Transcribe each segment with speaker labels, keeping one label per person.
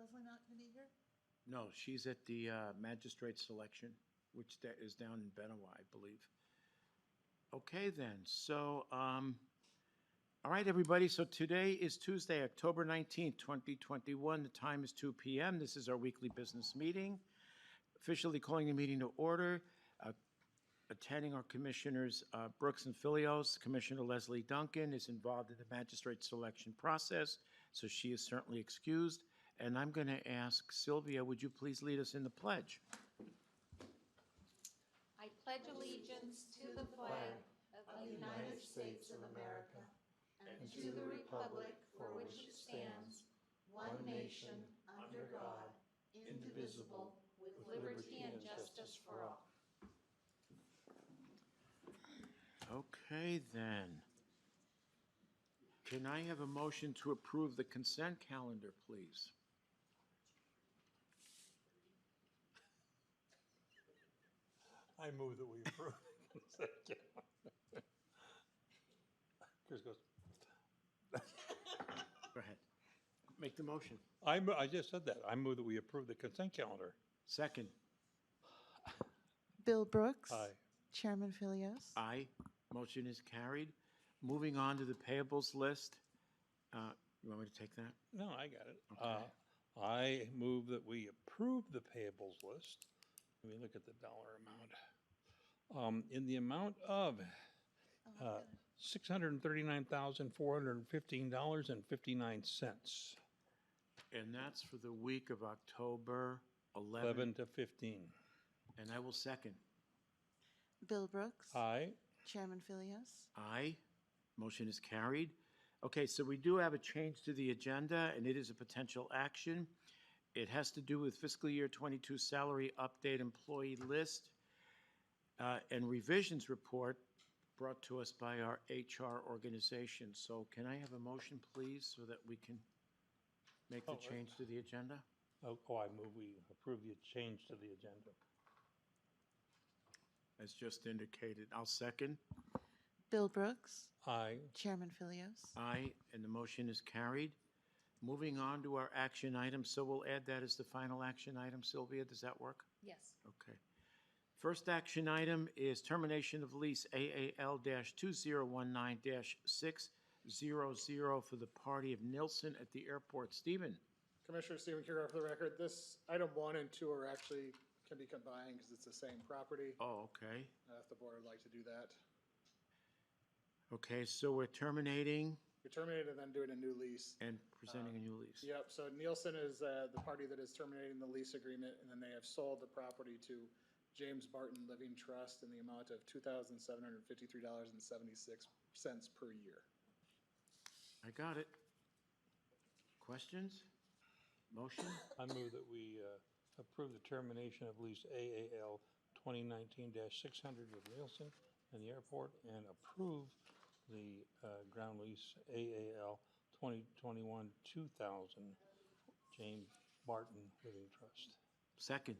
Speaker 1: Leslie not going to be here?
Speaker 2: No, she's at the magistrate selection, which is down in Benoit, I believe. Okay, then. So, all right, everybody. So today is Tuesday, October 19th, 2021. The time is 2 p.m. This is our weekly business meeting. Officially calling the meeting to order. Attending our commissioners Brooks and Filios. Commissioner Leslie Duncan is involved in the magistrate selection process, so she is certainly excused. And I'm going to ask Sylvia, would you please lead us in the pledge?
Speaker 3: I pledge allegiance to the flag of the United States of America and to the republic for which it stands, one nation, under God, indivisible, with liberty and justice for all.
Speaker 2: Okay, then. Can I have a motion to approve the consent calendar, please?
Speaker 4: I move that we approve the consent calendar. Chris goes.
Speaker 2: Go ahead. Make the motion.
Speaker 4: I just said that. I move that we approve the consent calendar.
Speaker 2: Second.
Speaker 1: Bill Brooks.
Speaker 4: Aye.
Speaker 1: Chairman Filios.
Speaker 2: Aye. Motion is carried. Moving on to the payables list. You want me to take that?
Speaker 4: No, I got it.
Speaker 2: Okay.
Speaker 4: I move that we approve the payables list. Let me look at the dollar amount. In the amount of $639,415.59.
Speaker 2: And that's for the week of October
Speaker 4: 11 to 15.
Speaker 2: And I will second.
Speaker 1: Bill Brooks.
Speaker 4: Aye.
Speaker 1: Chairman Filios.
Speaker 2: Aye. Motion is carried. Okay, so we do have a change to the agenda, and it is a potential action. It has to do with fiscal year 22 salary update employee list and revisions report brought to us by our HR organization. So can I have a motion, please, so that we can make the change to the agenda?
Speaker 4: I move we approve the change to the agenda.
Speaker 2: As just indicated. I'll second.
Speaker 1: Bill Brooks.
Speaker 4: Aye.
Speaker 1: Chairman Filios.
Speaker 2: Aye, and the motion is carried. Moving on to our action items, so we'll add that as the final action item. Sylvia, does that work?
Speaker 3: Yes.
Speaker 2: Okay. First action item is termination of lease AAL-2019-600 for the party of Nilsson at the airport. Stephen?
Speaker 5: Commissioner Stephen Kjergaard for the record. This item 1 and 2 are actually can be combined because it's the same property.
Speaker 2: Oh, okay.
Speaker 5: If the board would like to do that.
Speaker 2: Okay, so we're terminating
Speaker 5: We terminated and then doing a new lease.
Speaker 2: and presenting a new lease.
Speaker 5: Yep, so Nielsen is the party that is terminating the lease agreement, and then they have sold the property to James Barton Living Trust in the amount of $2,753.76 per year.
Speaker 2: I got it. Questions? Motion?
Speaker 4: I move that we approve the termination of lease AAL 2019-600 with Nielsen and the airport and approve the ground lease AAL 2021-2000 James Barton Living Trust.
Speaker 2: Second.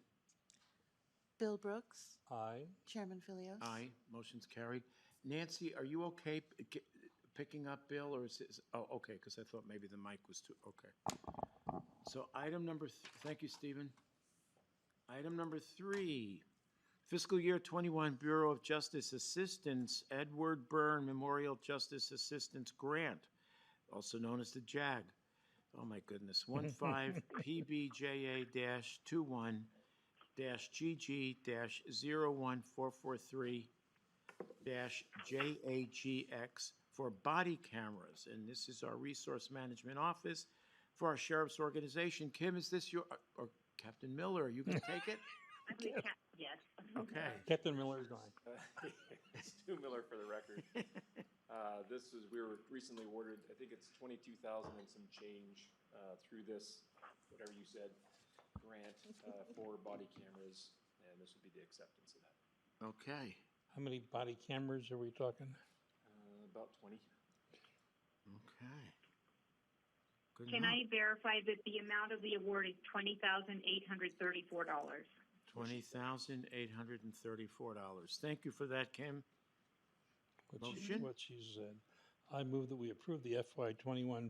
Speaker 1: Bill Brooks.
Speaker 4: Aye.
Speaker 1: Chairman Filios.
Speaker 2: Aye. Motion's carried. Nancy, are you okay picking up Bill, or is this, oh, okay, because I thought maybe the mic was too, okay. So item number, thank you, Stephen. Item number 3, fiscal year 21 Bureau of Justice Assistance Edward Byrne Memorial Justice Assistance Grant, also known as the JAG. Oh my goodness, 15 PBJA-21-GG-01443-JAGX for body cameras. And this is our resource management office for our sheriff's organization. Kim, is this your, or Captain Miller, are you going to take it?
Speaker 6: Yes.
Speaker 2: Okay.
Speaker 4: Captain Miller is going.
Speaker 7: It's Stu Miller for the record. We were recently awarded, I think it's $22,000 and some change through this, whatever you said, grant for body cameras, and this would be the acceptance of that.
Speaker 2: Okay.
Speaker 4: How many body cameras are we talking?
Speaker 7: About 20.
Speaker 2: Okay. Good
Speaker 6: Can
Speaker 2: enough.
Speaker 6: I verify that the amount of the award is $20,834?
Speaker 2: $20,834. Thank you for that, Kim.
Speaker 4: What
Speaker 2: Motion?
Speaker 4: she said. I move that we approve the FY21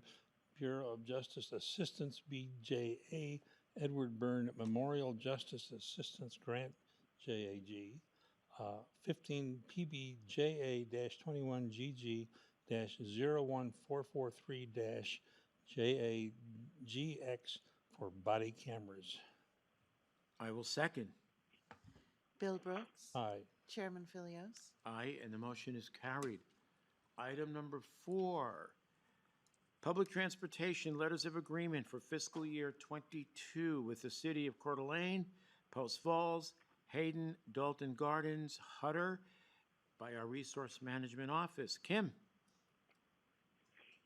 Speaker 4: Bureau of Justice Assistance, BJA, Edward Byrne Memorial Justice Assistance Grant, JAG, 15 PBJA-21GG-01443-JAGX for body cameras.
Speaker 2: I will second.
Speaker 1: Bill Brooks.
Speaker 4: Aye.
Speaker 1: Chairman Philios.
Speaker 2: Aye, and the motion is carried. Item number 4, public transportation letters of agreement for fiscal year '22 with the city of Coeur d'Alene, Post Falls, Hayden, Dalton Gardens, Hutter, by our Resource Management Office. Kim?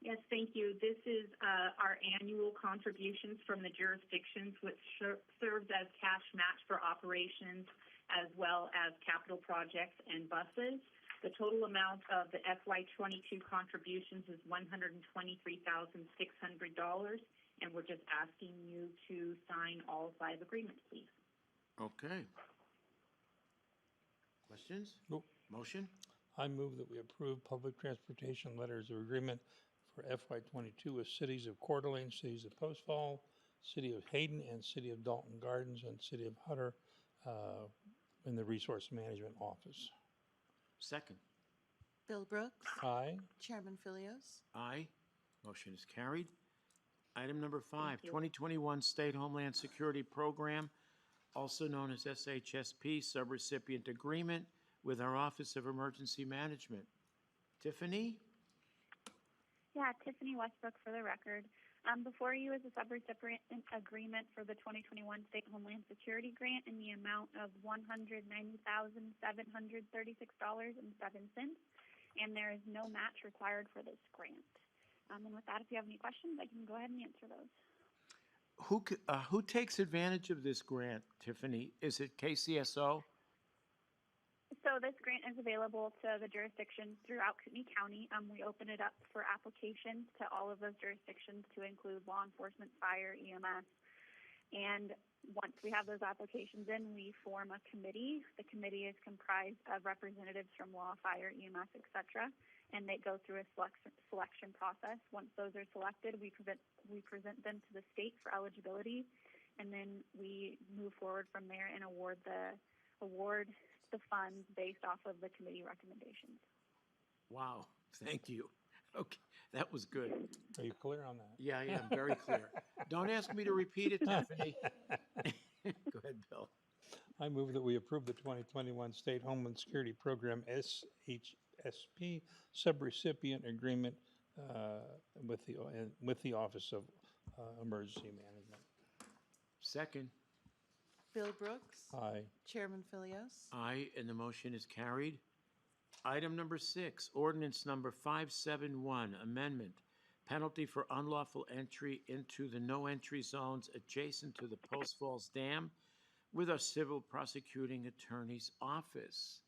Speaker 6: Yes, thank you. This is our annual contributions from the jurisdictions, which serves as cash match for operations as well as capital projects and buses. The total amount of the FY22 contributions is $123,600, and we're just asking you to sign all 5 agreements, please.
Speaker 2: Okay. Questions?
Speaker 4: Nope.
Speaker 2: Motion?
Speaker 4: I move that we approve public transportation letters of agreement for FY22 with cities of Coeur d'Alene, cities of Post Falls, city of Hayden, and city of Dalton Gardens, and city of Hutter in the Resource Management Office.
Speaker 2: Second.
Speaker 1: Bill Brooks.
Speaker 4: Aye.
Speaker 1: Chairman Philios.
Speaker 2: Aye. Motion is carried. Item number 5,
Speaker 6: you.
Speaker 2: 2021 State Homeland Security Program, also known as SHSP, subrecipient agreement with our Office of Emergency Management. Tiffany?
Speaker 8: Yeah, Tiffany Westbrook for the record. Before you is a subrecipient agreement for the 2021 State Homeland Security Grant in the amount of $190,736.07, and there is no match required for this grant. And with that, if you have any questions, I can go ahead and answer those.
Speaker 2: Who takes advantage of this grant, Tiffany? Is it KCSO?
Speaker 8: So this grant is available to the jurisdictions throughout Kootenai County. We open it up for applications to all of those jurisdictions to include law enforcement, fire, EMS. And once we have those applications in, we form a committee. The committee is comprised of representatives from law, fire, EMS, et cetera, and they go through a selection process. Once those are selected, we present them to the state for eligibility, and then we move forward from there and award the funds based off of the committee recommendations.
Speaker 2: Wow, thank you. Okay, that was good.
Speaker 4: Are you clear on that?
Speaker 2: Yeah, I am very clear. Don't ask me to repeat it, Tiffany. Go ahead, Bill.
Speaker 4: I move that we approve the 2021 State Homeland Security Program SHSP subrecipient agreement with the Office of Emergency Management.
Speaker 2: Second.
Speaker 1: Bill Brooks.
Speaker 4: Aye.
Speaker 1: Chairman Philios.
Speaker 2: Aye, and the motion is carried. Item number 6, ordinance number 571, amendment, penalty for unlawful entry into the no-entry zones adjacent to the Post Falls Dam with our Civil Prosecuting Attorney's Office.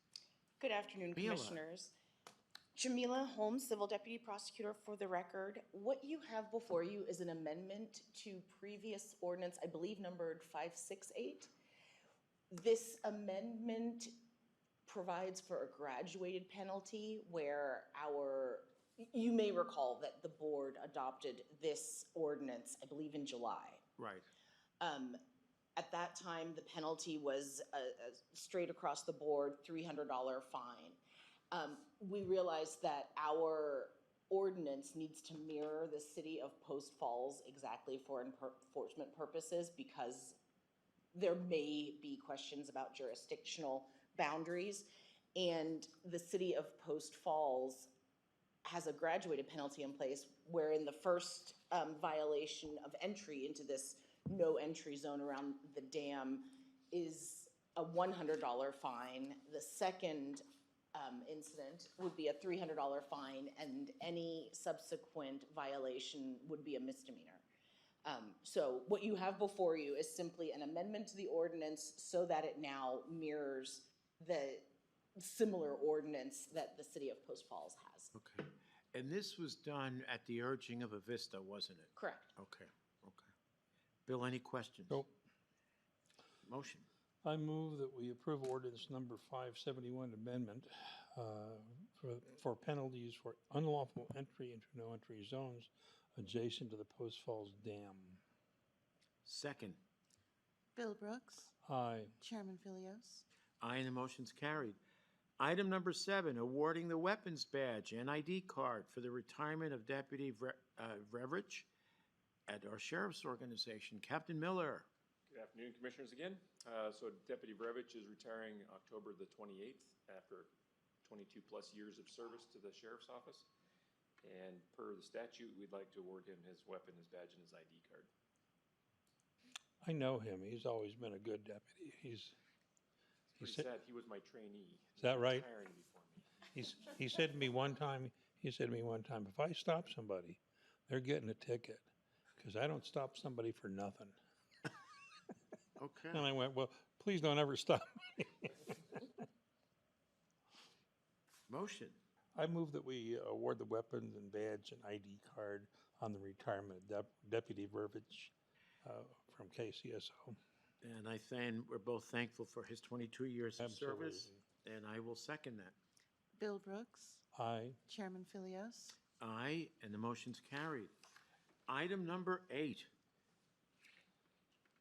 Speaker 9: Good afternoon,
Speaker 2: Jamila.
Speaker 9: Commissioners. Jamila, Holmes, Civil Deputy Prosecutor for the record. What you have before you is an amendment to previous ordinance, I believe numbered 568. This amendment provides for a graduated penalty where you may recall that the board adopted this ordinance, I believe in July.
Speaker 2: Right.
Speaker 9: At that time, the penalty was a straight across the board $300 fine. We realized that our ordinance needs to mirror the city of Post Falls exactly for enforcement purposes because there may be questions about jurisdictional boundaries, and the city of Post Falls has a graduated penalty in place wherein the first violation of entry into this no entry zone around the dam is a $100 fine. The second incident would be a $300 fine, and any subsequent violation would be a misdemeanor. So what you have before you is simply an amendment to the ordinance so that it now mirrors the similar ordinance that the city of Post Falls has.
Speaker 2: Okay. And this was done at the urging of Avista, wasn't it?
Speaker 9: Correct.
Speaker 2: Okay, okay. Bill, any questions?
Speaker 4: Nope.
Speaker 2: Motion.
Speaker 4: I move that we approve ordinance number 571 amendment for penalties for unlawful entry into no entry zones adjacent to the Post Falls Dam.
Speaker 2: Second.
Speaker 1: Bill Brooks.
Speaker 4: Aye.
Speaker 1: Chairman Philios.
Speaker 2: Aye, and the motion's carried. Item number 7, awarding the weapons badge and ID card for the retirement of Deputy Vrevich at our sheriff's organization. Captain Miller.
Speaker 7: Good afternoon, Commissioners, again. So Deputy Brevich is retiring October the 28th after 22-plus years of service to the Sheriff's Office. And per the statute, we'd like to award him his weapon, his badge, and his ID card.
Speaker 4: I know him. He's always been a good deputy. He
Speaker 7: Pretty
Speaker 4: said,
Speaker 7: sad, he was my trainee.
Speaker 4: Is that right?
Speaker 7: Retiring before me.
Speaker 4: he said to me one time, if I stop somebody, they're getting a ticket because I don't stop somebody for nothing.
Speaker 2: Okay.
Speaker 4: And I went, well, please don't ever stop me.
Speaker 2: Motion.
Speaker 4: I move that we award the weapons and badge and ID card on the retirement of Deputy Vervich from KCSO.
Speaker 2: And we're both thankful for his 22 years of service,
Speaker 4: Absolutely.
Speaker 2: and I will second that.
Speaker 1: Bill Brooks.
Speaker 4: Aye.
Speaker 1: Chairman Philios.
Speaker 2: Aye, and the motion's carried. Item number 8,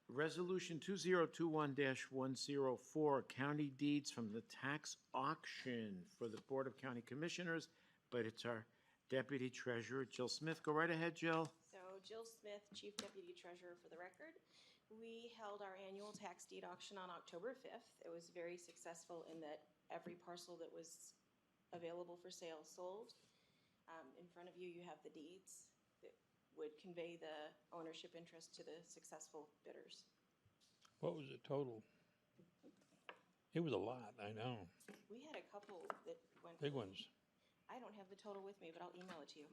Speaker 2: Resolution 2021-104, county deeds from the tax auction for the Board of County Commissioners, but it's our Deputy Treasurer, Jill Smith. Go right ahead, Jill.
Speaker 10: So Jill Smith, Chief Deputy Treasurer for the record. We held our annual tax deed auction on October 5th. It was very successful in that every parcel that was available for sale sold. In front of you, you have the deeds that would convey the ownership interest to the successful bidders.
Speaker 4: What was the total? It was a lot, I know.
Speaker 10: We had a couple that went.
Speaker 4: Big ones.
Speaker 10: I don't have the total with me, but I'll email it to you.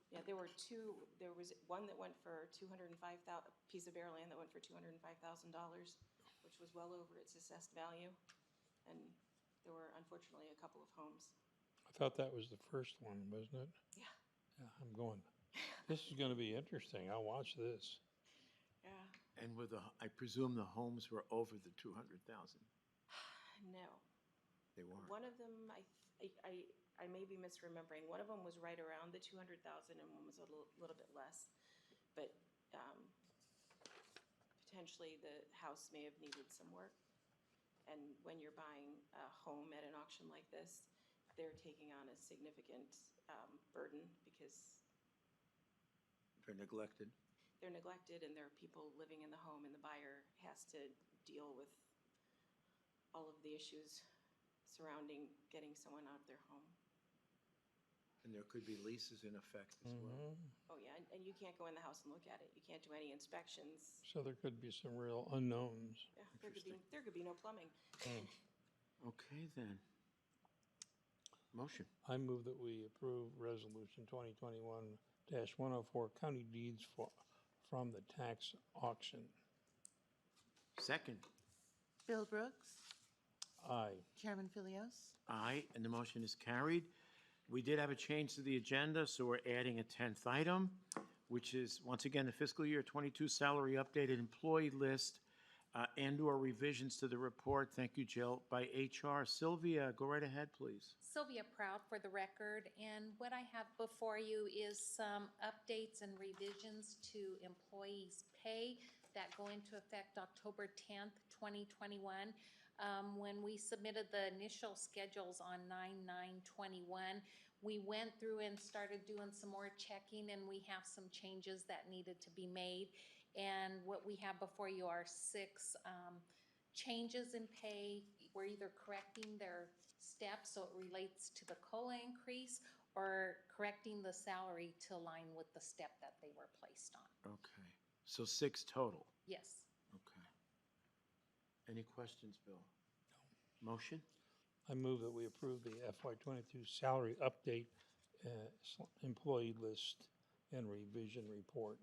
Speaker 10: Yeah, there were two. There was one that went for $205,000, piece of bare land that went for $205,000, which was well over its assessed value. And there were unfortunately a couple of homes.
Speaker 4: I thought that was the first one, wasn't it?
Speaker 10: Yeah.
Speaker 4: Yeah, I'm going. This is going to be interesting. I'll watch this.
Speaker 10: Yeah.
Speaker 2: And I presume the homes were over the 200,000.
Speaker 10: No.
Speaker 2: They weren't.
Speaker 10: One of them, I may be misremembering. One of them was right around the 200,000, and one was a little bit less. But potentially the house may have needed some work. And when you're buying a home at an auction like this, they're taking on a significant burden because
Speaker 2: They're neglected.
Speaker 10: they're neglected and there are people living in the home, and the buyer has to deal with all of the issues surrounding getting someone out of their home.
Speaker 2: And there could be leases in effect as well.
Speaker 10: Oh, yeah, and you can't go in the house and look at it. You can't do any inspections.
Speaker 4: So there could be some real unknowns.
Speaker 10: Yeah, there could be no plumbing.
Speaker 2: Okay, then. Motion.
Speaker 4: I move that we approve Resolution 2021-104, county deeds from the tax auction.
Speaker 2: Second.
Speaker 1: Bill Brooks.
Speaker 4: Aye.
Speaker 1: Chairman Philios.
Speaker 2: Aye, and the motion is carried. We did have a change to the agenda, so we're adding a 10th item, which is, once again, the fiscal year 22 salary updated employee list and/or revisions to the report. Thank you, Jill. By HR. Sylvia, go right ahead, please.
Speaker 11: Sylvia Proud for the record, and what I have before you is some updates and revisions to employees' pay that go into effect October 10th, 2021. When we submitted the initial schedules on 9/9/21, we went through and started doing some more checking, and we have some changes that needed to be made. And what we have before you are 6 changes in pay. We're either correcting their steps, so it relates to the COLA increase, or correcting the salary to align with the step that they were placed on.
Speaker 2: Okay, so 6 total.
Speaker 11: Yes.
Speaker 2: Okay. Any questions, Bill? No. Motion?
Speaker 4: I move that we approve the FY22 salary update, employee list, and revision report.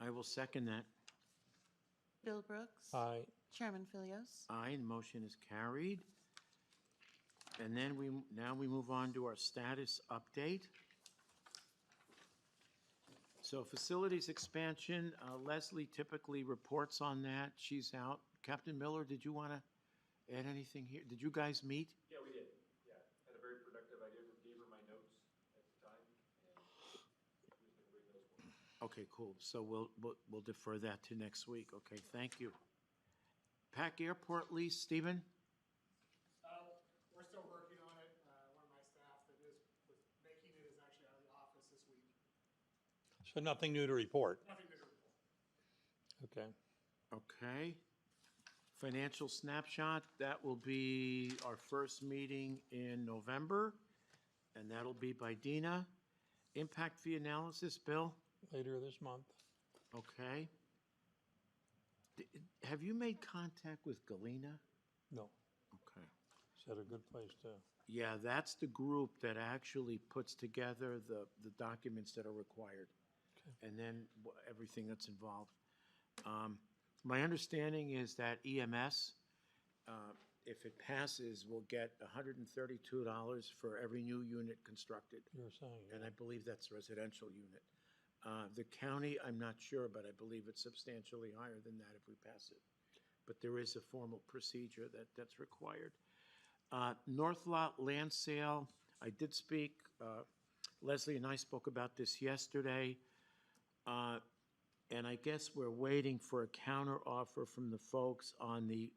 Speaker 2: I will second that.
Speaker 1: Bill Brooks.
Speaker 4: Aye.
Speaker 1: Chairman Philios.
Speaker 2: Aye, and the motion is carried. And then now we move on to our status update. So facilities expansion, Leslie typically reports on that. She's out. Captain Miller, did you want to add anything here? Did you guys meet?
Speaker 7: Yeah, we did. Yeah, had a very productive, I gave her my notes at the time.
Speaker 2: Okay, cool. So we'll defer that to next week. Okay, thank you. PAC Airport lease, Stephen?
Speaker 5: We're still working on it. One of my staff that was making it is actually out of the office this week.
Speaker 4: So nothing new to report?
Speaker 5: Nothing to report.
Speaker 4: Okay.
Speaker 2: Okay. Financial snapshot, that will be our first meeting in November, and that'll be by Dina. Impact fee analysis, Bill?
Speaker 4: Later this month.
Speaker 2: Okay. Have you made contact with Galena?
Speaker 4: No.
Speaker 2: Okay.
Speaker 4: Is that a good place to?
Speaker 2: Yeah, that's the group that actually puts together the documents that are required.
Speaker 4: Okay.
Speaker 2: And then everything that's involved. My understanding is that EMS, if it passes, will get $132 for every new unit constructed.
Speaker 4: You were saying.
Speaker 2: And I believe that's a residential unit. The county, I'm not sure, but I believe it's substantially higher than that if we pass it. But there is a formal procedure that's required. North Lot land sale, I did speak, Leslie and I spoke about this yesterday. And I guess we're waiting for a counteroffer from the folks on the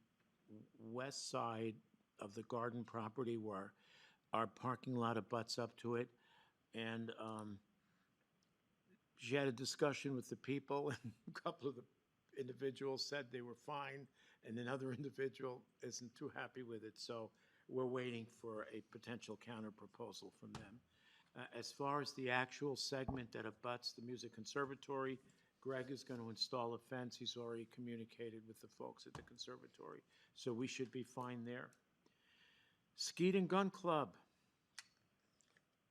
Speaker 2: west side of the garden property where our parking lot abuts up to it. And she had a discussion with the people, and a couple of the individuals said they were fine, and another individual isn't too happy with it. So we're waiting for a potential counter proposal from them. As far as the actual segment that abuts the Music Conservatory, Greg is going to install a fence. He's already communicated with the folks at the conservatory. So we should be fine there. Skeet and Gun Club.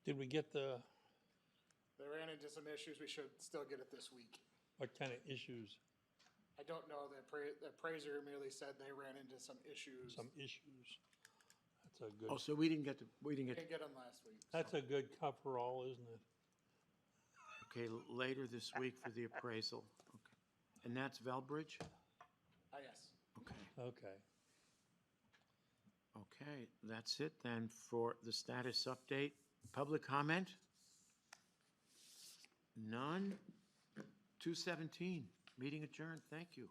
Speaker 4: Did we get
Speaker 5: They ran into some issues. We should still get it this week.
Speaker 4: what kind of issues?
Speaker 5: I don't know. The appraiser merely said they ran into some issues.
Speaker 4: Some issues. That's a good.
Speaker 2: Oh, so we didn't get
Speaker 5: Didn't get them last week.
Speaker 4: That's a good coverall, isn't it?
Speaker 2: Okay, later this week for the appraisal. Okay. And that's Valbridge?
Speaker 5: Yes.
Speaker 2: Okay.
Speaker 4: Okay.
Speaker 2: Okay, that's it then for the status update. Public comment? None? 2:17, meeting adjourned. Thank you.